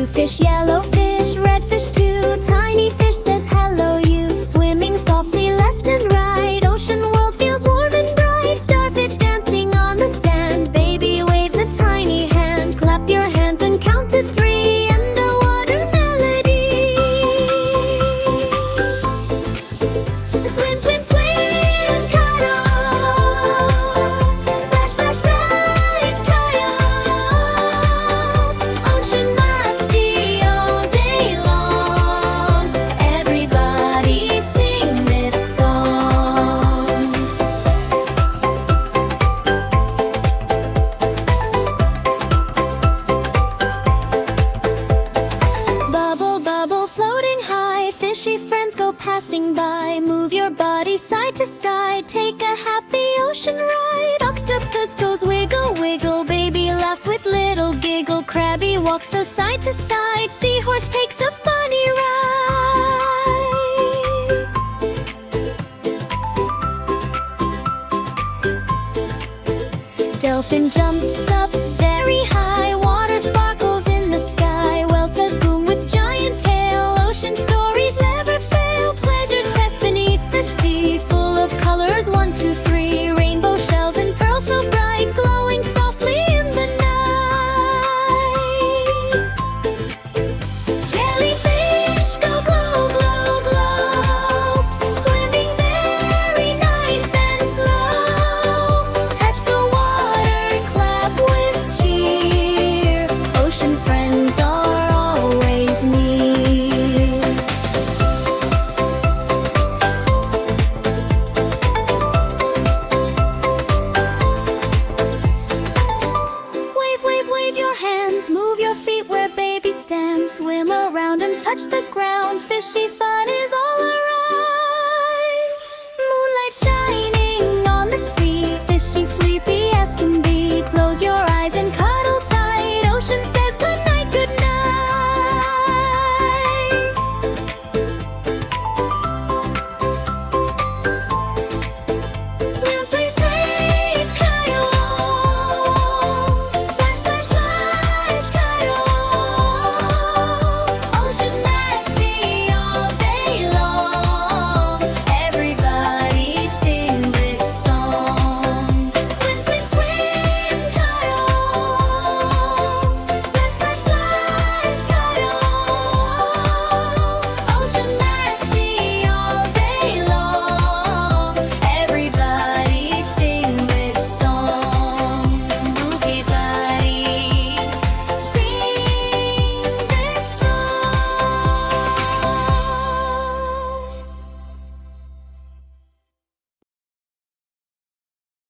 Blue fish, yellow fish, red fish too. Tiny fish says hello you. Swimming softly left and right. Ocean world feels warm and bright. Starfish dancing on the sand. Baby waves a tiny hand. Clap your hands and count to 3. And a water melody. Swim, swim, swim, kayak. Splash, splash, splash, kayak. Ocean musty all day long. Everybody sing this song. Bubble, bubble, floating high. Fishy friends go passing by. Move your body side to side. Take a happy ocean ride. Octopus goes wiggle, wiggle. Baby laughs with little giggle. Crabby walks so side to side. Seahorse takes a funny ride. Dolphin jumps up very high. Water sparkles in the sky. Whale says boom with giant tail. Ocean stories never fail. Pleasure chest beneath the sea. Full of colors, 1, 2, 3. Rainbow shells and pearls so bright. Glowing softly in the night. Jellyfish go glow, glow, glow. Swimming very nice and slow. Touch the water, clap with cheer. Ocean friends are always near. Wave, wave, wave your hands. Move your feet where baby stands. Swim around and touch the ground. Fishy fun is all